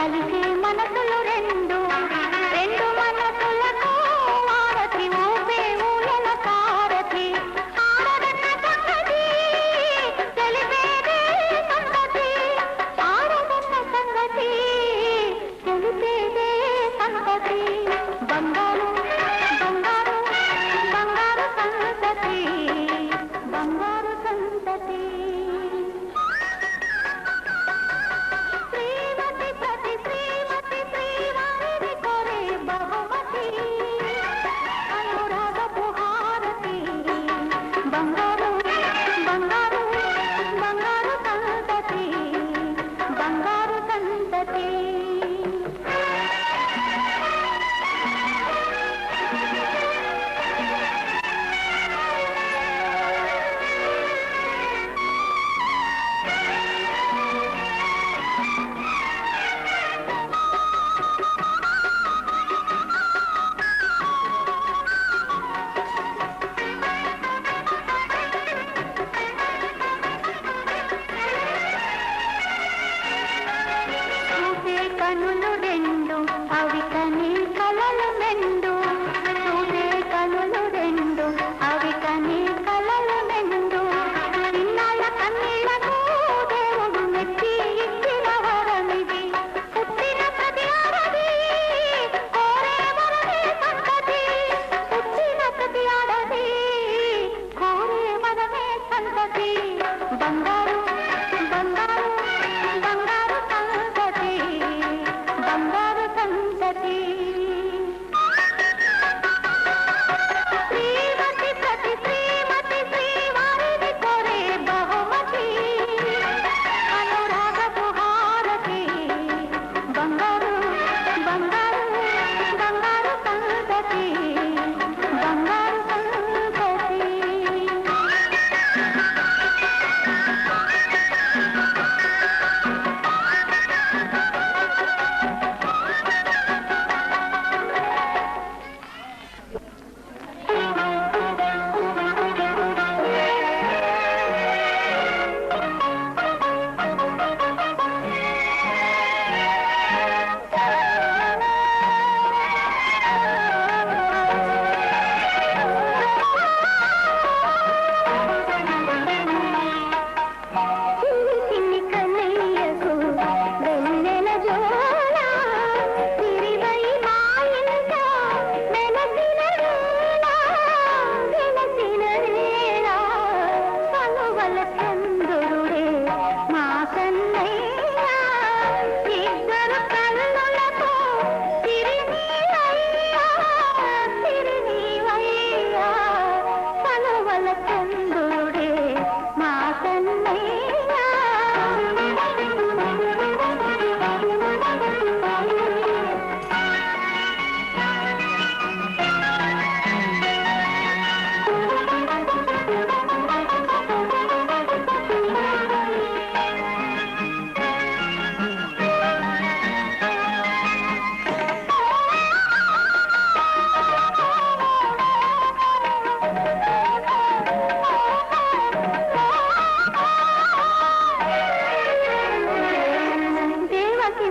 కలిసే మనసులు రెండు రెండు మనసులకు ఆరతి ఊపే ఊయల కారతి ఆరదన్న సంగతి తెలిపేదే సంగతి ఆరదన్న సంగతి తెలిపేదే సంగతి బంగారు బంగారు బంగారు సంగతి బంగారు సంగతి కనులు రెండు అవి కని కలలు మెండు చూసే కనులు రెండు అవి కని కలలు మెండు ఇన్నాళ్ళ కన్నీళ్లకు దేవుడు మెచ్చి ఇచ్చిన వరమిది పుట్టిన ప్రతి ఆడది కోరే వరమే సంగతి పుట్టిన ప్రతి ఆడది కోరే వరమే సంగతి బంగారు బంగారు బంగారు సంగతి బంగారు సంగతి శ్రీమతి ప్రతి శ్రీమతి శ్రీవారిని కోరే బహుమతి అనురాగపు హారతి బంగారు బంగారు బంగారు సంగతి బంగారు సంగతి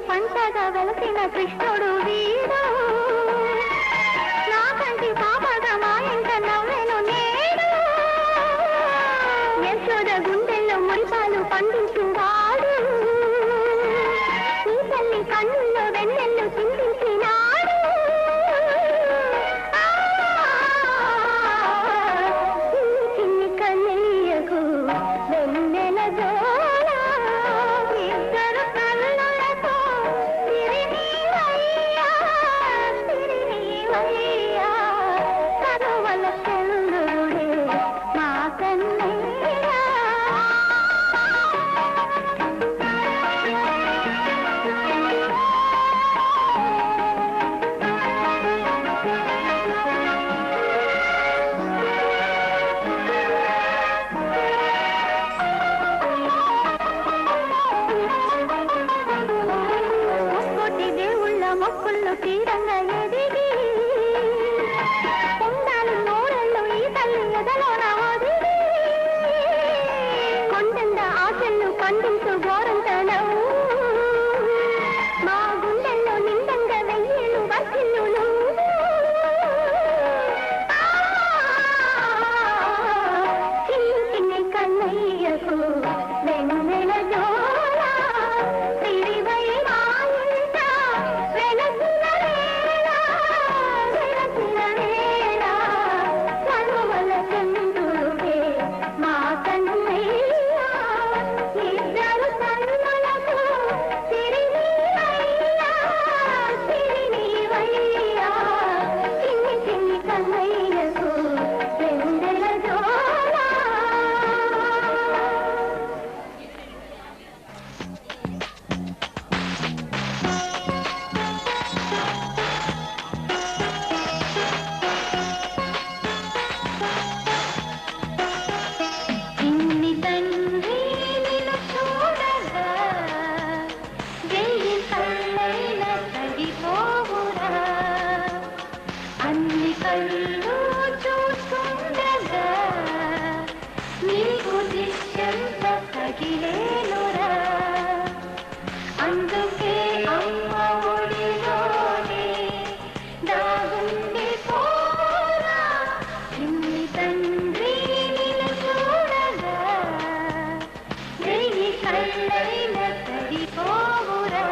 పంటగా వెలసిన కృష్ణుడు వీడు నాకంటి పాపగా మా ఇంట నవ్వెను నేడు యశోద గుండెల్లో మురిపాలు పండించువాడు ఈ తల్లి కన్నుల్లో వెన్నెల్లు చిందించినాడు చిన్ని కన్నయ్యకు వెన్నెల జోల ఇద్దరు కన్నులతో తిరిగి కళ్ళైన సరిపోవురా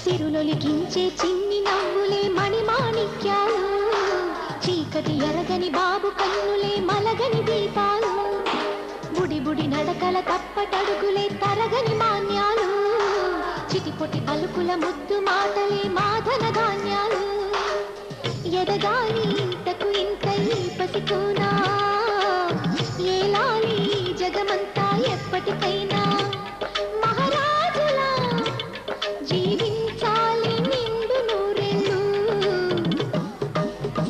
సిరులొలికించే చిన్ని నవ్వులే మణిమాణిక్యాలు, చీకటి ఎరగని బాబు కన్నులే మలగని దీపాలు, బుడి బుడి నడకల తప్పటడుగులే తరగని మాన్యాలు, చిటిపొటి పలుకుల ముద్దు మాటలే మాధన ధాన్యాలు, ఎదగాలి ఇంతకు ఇంత ఈ పసికోనా, ఏలాలి జగమంతా ఎప్పటికైనా, మహారాజులా జీవించాలి నిండు నూరెళ్ళు,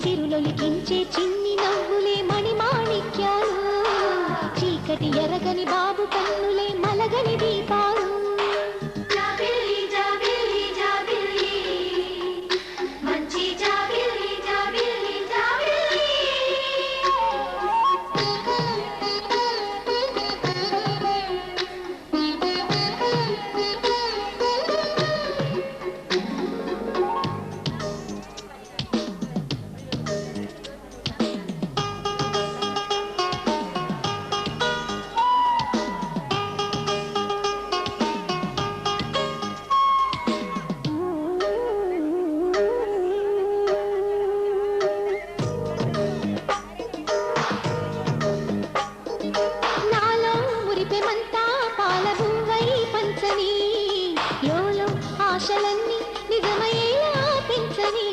సిరులొలికించే చిన్ని నవ్వులే మణిమాణిక్యాలు, చీకటి ఎరగని బాబు కన్నులే మలగని దీపాలు. ఆశలన్నీ నిజమయ్యేలా పెంచని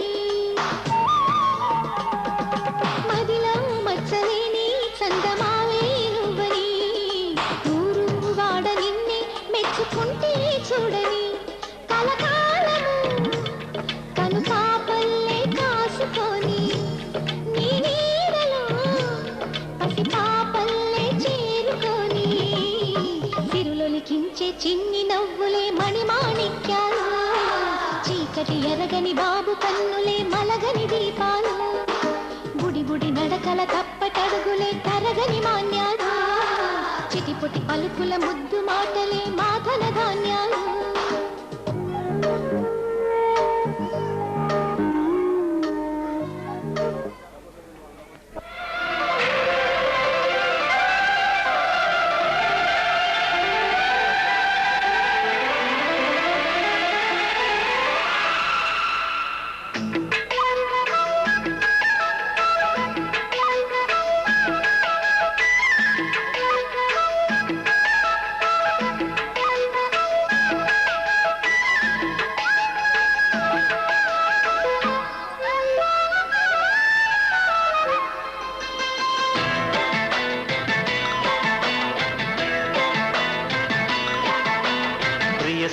మదిలో మచ్చలేని చందమావే నువ్వని ఊరు వాడ నిన్నే మెచ్చుకుంటే చూడని కలకాలము కను పాపల్లే కాసుకొని నీ నీడలో పసి పాపల్లే చేరుకొని సిరులొలికించే చిన్ని నవ్వులే మణిమాణిక్యాలు చీకటి ఎరగని బాబు కన్నులే మలగని దీపాలు బుడి బుడి నడకల తప్పటడుగులే తరగని మాన్యాలు చిటిపుటి పలుకుల ముద్దు మాటలే మాధన ధాన్యాలు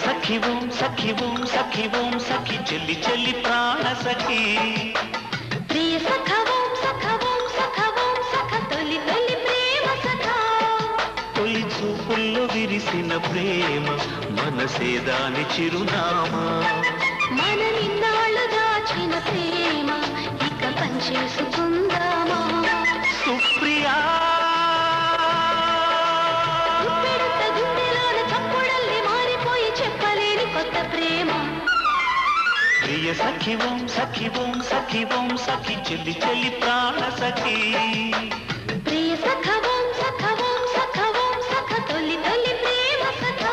సఖి ఓం సఖి ఓం సఖి ఓం సఖి చెల్లి చెల్లి ప్రాణ సఖి ప్రియ సఖవం సఖవం సఖవం సఖ తొలి తొలి ప్రేమ సఖా తొలి చూపుల్లో విరిసిన ప్రేమ మనసే దాని చిరునామా మన నిన్నాళ్ళు దాచిన ప్రేమ ఇక పంచేసుకుందామా సుప్రియా గుప్పెడంత గుండెలోన చప్పుడల్లే మారిపోయి చెప్పలేని కొత్త ప్రేమ ప్రియ సఖి ఓం సఖి ఓం సఖి ఓం సఖి చెల్లి చెల్లి ప్రాణ సఖి ప్రియ సఖవం సఖవం సఖవం సఖ తొలి తొలి ప్రేమ సఖా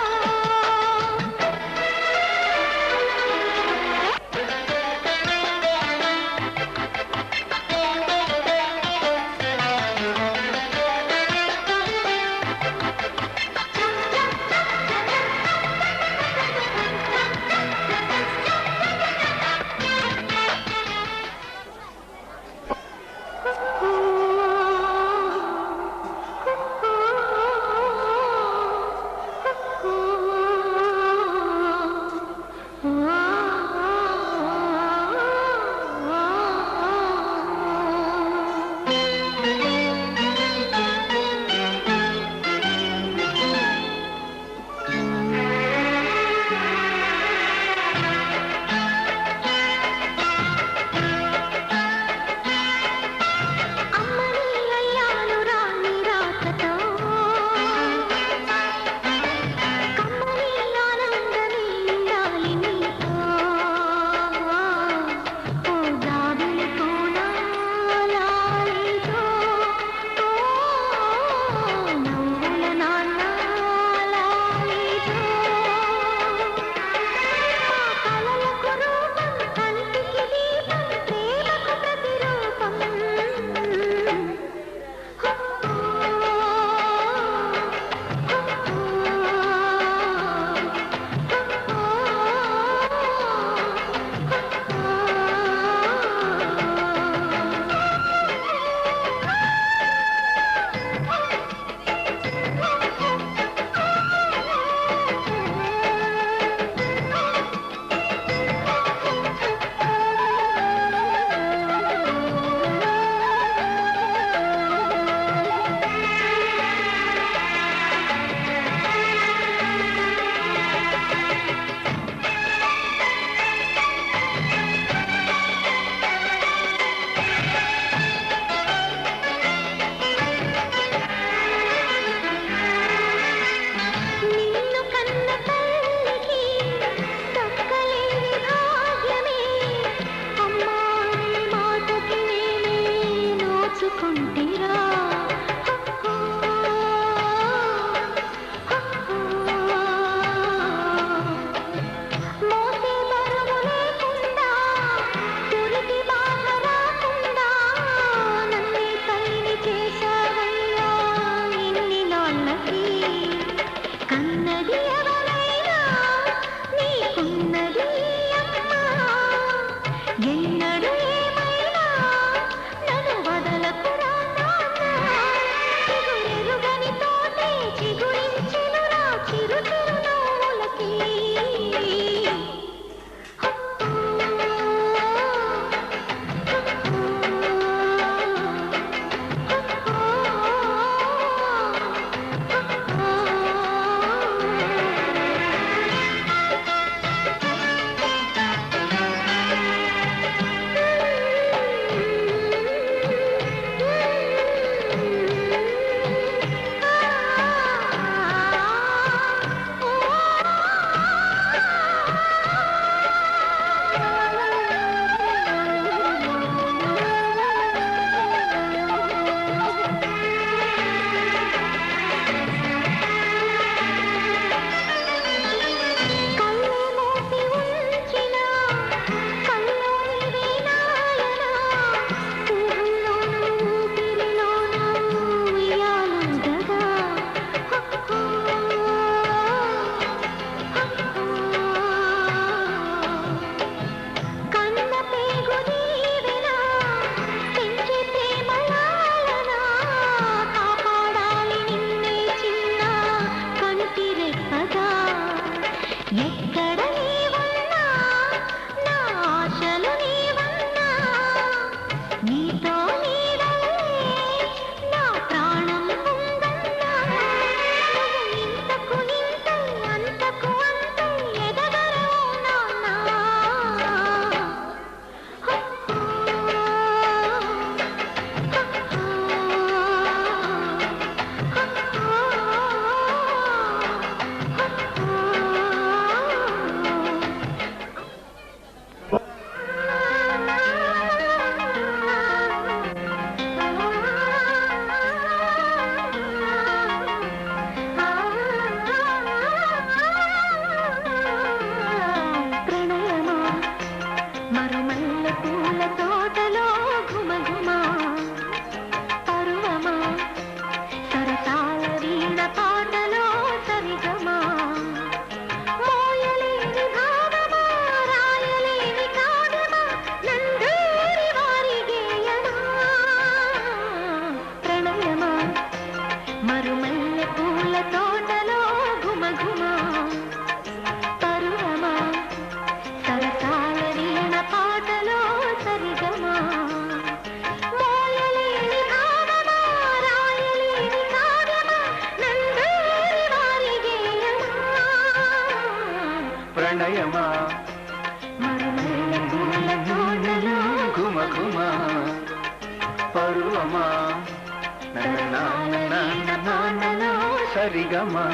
సరిగమా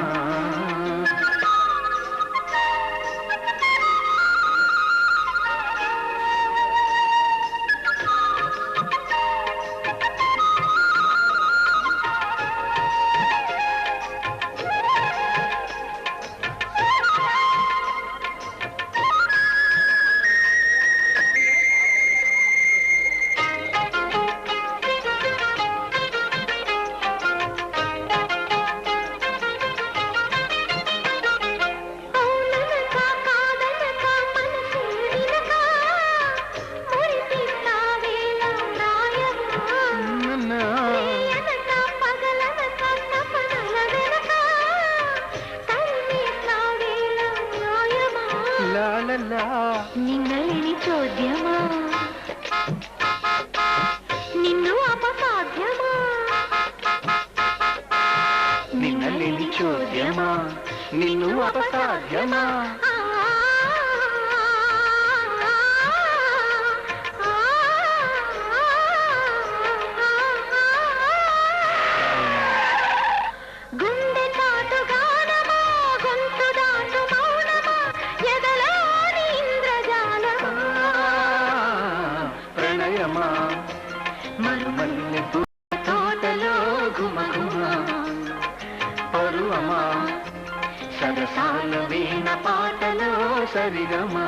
నిన్నలేని చోద్యమా నిన్ను అపసాధ్యమా నిన్నలేని చోద్యమా నిన్ను అపసాధ్యమా గుండె చాటు గానమా గొంతు దాటు మౌనమా ఎదలోని ఇంద్రజాలమా ప్రణయమా మరుమల్లె తోటలో ఘుమఘుమ పరువమా సరసాల వీణ పాటలో సరిగమా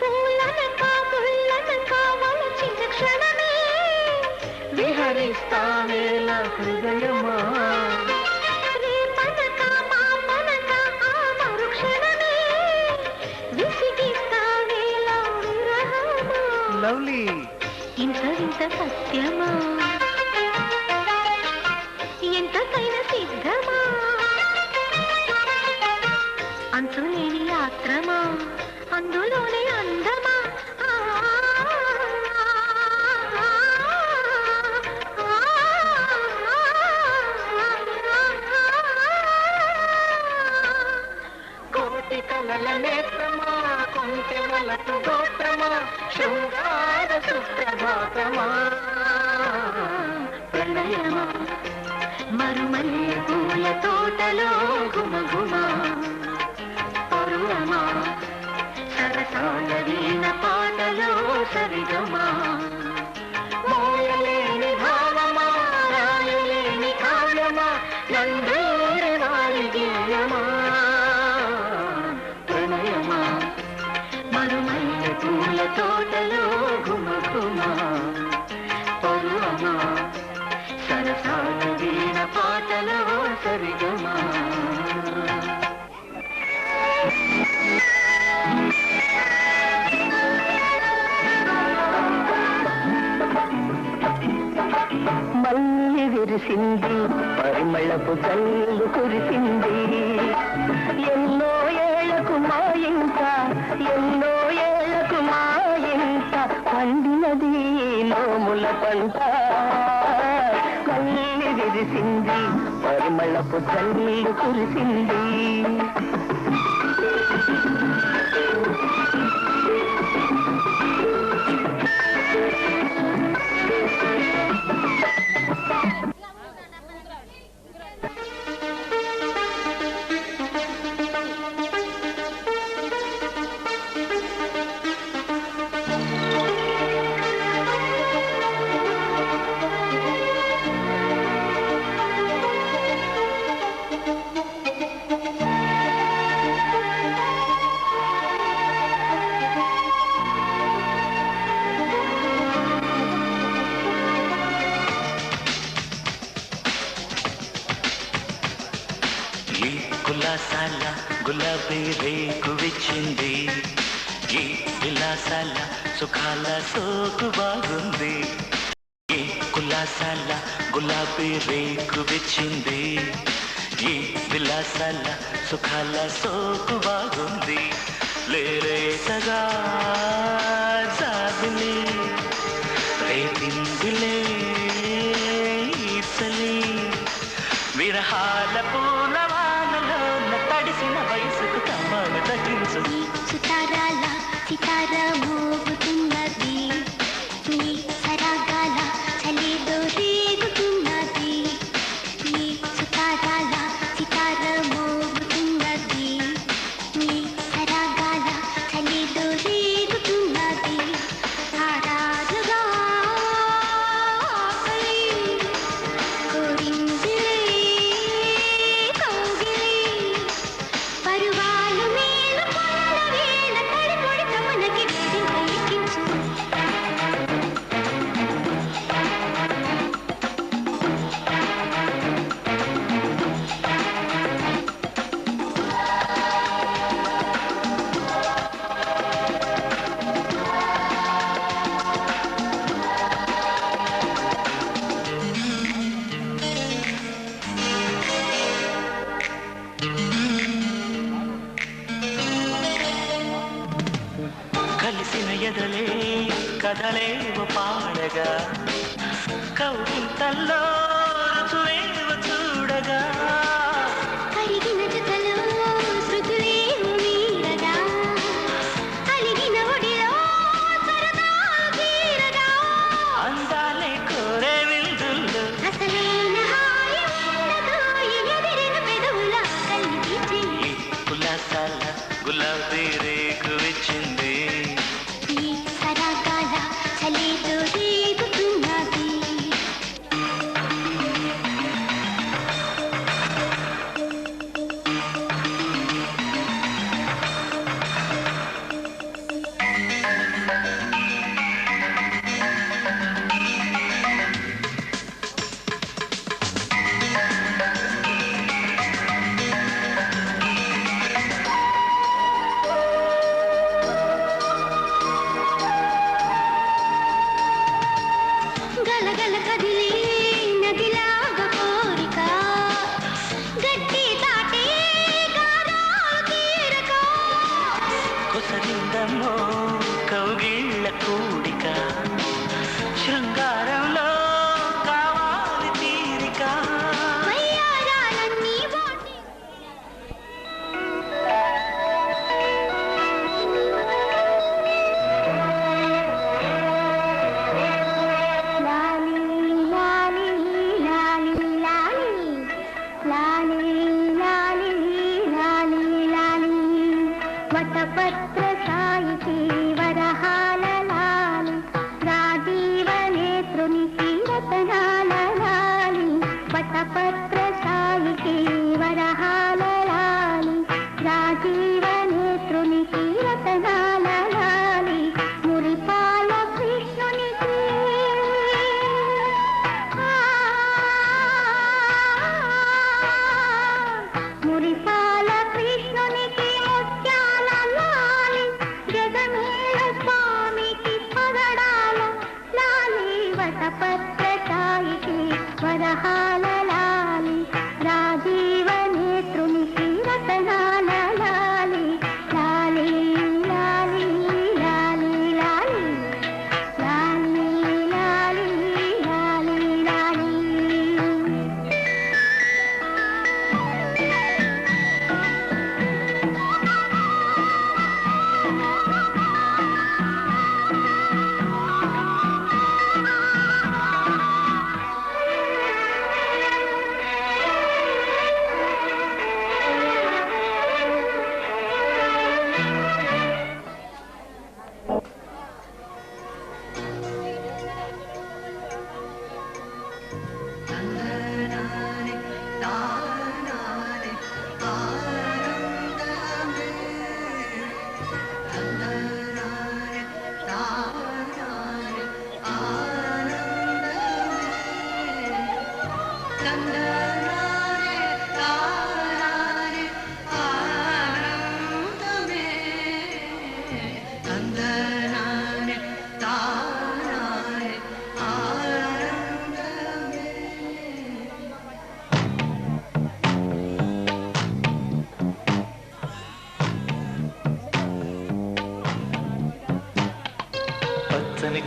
పూలనక ముళ్ళనక వలచిన క్షణమే విహరిస్తావేల హృదయమా రేపనక మాపనక ఆ మరుక్షణమే విసిగిస్తావేలా విరహమా లవ్లీ ఇంత ఇంత సత్యమా ఎంతకైనా సిద్ధమా అంతులేని యాత్రమా అందులోనే అందమా కోటి కలల నేత్రమా కొంటె వలపు గోత్రమా శృంగార సుప్రభాతమా ప్రణయమా మరుమల్లె పూల తోటలో ఘుమఘుమా పరువమా సరసాల వీణ పాటలో సరిగమా మోయలేని భావమా రాయలేని కావ్యమా నందూరి వారి గీయమా ప్రణయమా మరుమల్లె పూల తోటలో ఘుమఘుమా పరువమా సరసాల వీణ పాటలో సరిగమా మల్లి విరిసింది పరిమళపు కళ్ళు కురిసింది ఎన్నో ఏళ్లకు మా ఇంట ఎన్నో ఏళ్లకు మా ఇంట పండినది నోముల పంట మల్లి విరిసింది పరిమళపు కళ్ళు కురిసింది కులాసాల గులాబీ రేకు విచ్చింది ఈ విలాసాల సుఖాల సోకు బాగుంది, ఈ కులాసాల గులాబీ రేకు విచ్చింది, ఈ విలాసాల సుఖాల సోకు బాగుంది. లేలేతగా జాబిలి రేపిందిలే ఈసలి, విరహాల పూలవానలో తడిసిన వయసుకు తమ్మను తగ్గించు. సుతారాల సితార మోగుతున్నది, నీ సరాగాల చలిలో రేగుతున్నది. నీ సుతారాల సితార మోగుతున్నది, నీ సరాగాల చలిలో రేగుతున్నది. తారాలుగా ఆకలి కోరిందిలే కౌగిలి, పరువాలు మేలు కొనల వేళ తడిపొడి తమనకి వేడింక ఎక్కించు. కలిసిన ఎదలే కదలేవ పాడగా, కౌగింతల్లో రుచులేవ చూడగా, కరిగిన జతలో శృతులేవు మీరగా, అలిగిన ఒడిలో సరదాలు తీరగా, అందాలే కోరే విందుల్లో అసలైన హాయి ఉండదు ఎదిరిన పెదవుల కళ్ళు తీర్చి. ఈ కులాసాల గులాబీ రేకు విచ్చింది, ఈ సరాగాల చలిలో రేగుతున్నది.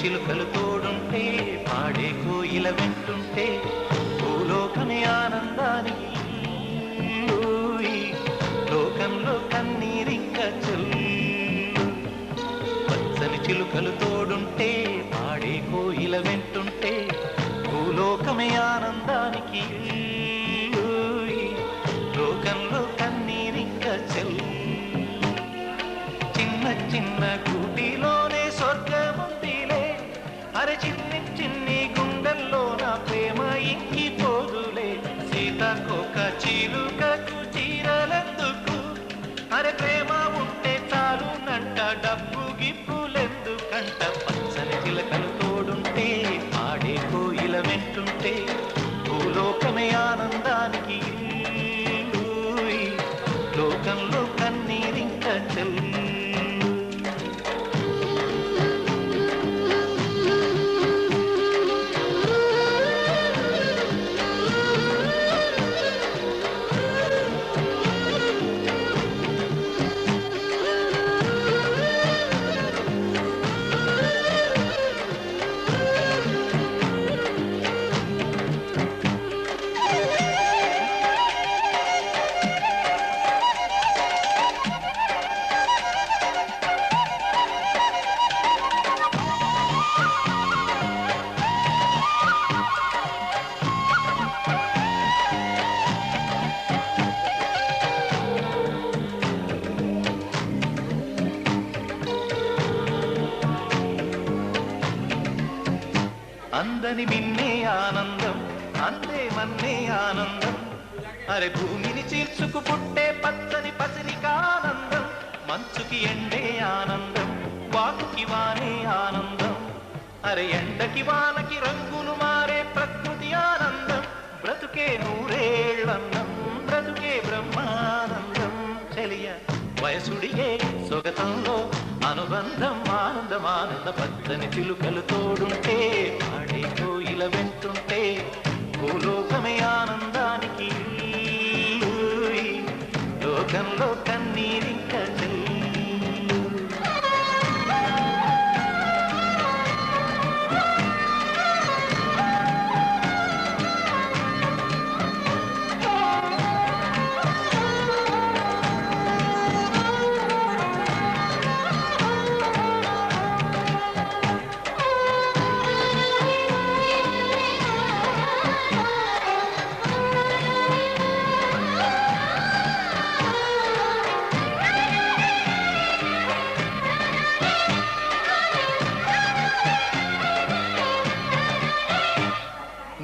చిలుకలు తోడుంటే పాడే కోయిల వెంటుంటే భూలోకమే ఆనందానికి ఊయి, లోకంలో కన్నీరింక చెల్లు. పచ్చని చిలుకలు తోడుంటే పాడే కోయిల వెంటుంటే భూలోకమే ఆనందానికి ఊయి, లోకంలో కన్నీరింక చెల్లు. చిన్న చిన్న కూటిలోనే స్వర్గముందిలే, అరే చిన్ని చిన్ని గుండెల్లో నా ప్రేమ ఇంకిపోదులే. సీతాకోక చిలుకకు చీరలెందుకు, అరే ప్రేమ ఉంటే చాలునంట, డబ్బు గిప్పులెందుకంట. పచ్చని చిలకలు తోడుంటే పాడే కోయిల వెంటుంటే భూలోకమే ఆనందానికి ఊయి, లోకంలో కన్నీరింక చెల్లు. అందని మిన్నే ఆనందం, అందే మన్నే ఆనందం, అరే భూమిని చీల్చుకు పుట్టే పచ్చని పసిలిక ఆనందం. మంచుకి ఎండే ఆనందం, వాకుకి వానే ఆనందం, అరే ఎండకి వానకి రంగులు మారే ప్రకృతి ఆనందం. బ్రతుకే నూరేళ్ళన్నం, బ్రతుకే బ్రహ్మానందం. చెలియ వయసుడిగే సొగతంలో అనుబంధం ఆనందమానంద. పచ్చని చిలుకలు తోడుంటే పాడే కోయిల వెంటుంటే భూలోకమే ఆనందానికి ఊయి, లోకంలో కన్నీరింక చెల్లు.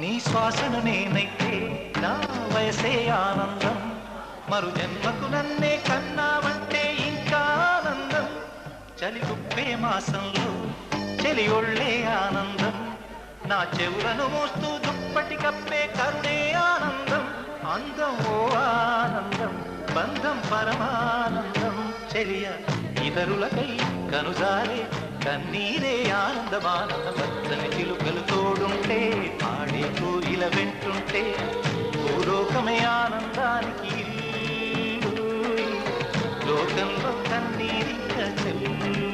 నీ శ్వాసను నేనైతే నా వయసే ఆనందం, మరు జన్మకు నన్నే కన్నావంటే ఇంకా ఆనందం. చలి గుప్పే మాసంలో చలి ఒళ్ళే ఆనందం, నా చెవులను మోస్తూ దుప్పటి కప్పే కరుణే ఆనందం. అందం ఓ ఆనందం, బంధం పరమానందం. చెలియ ఇతరులకై కనుజారే కన్నీరే ఆనందమానంద. పచ్చని చిలుకలు తోడుంటే పాడే కోయిల వెంటుంటే భూలోకమే ఆనందానికి ఊయి, లోకంలో కన్నీరింక చెల్లు.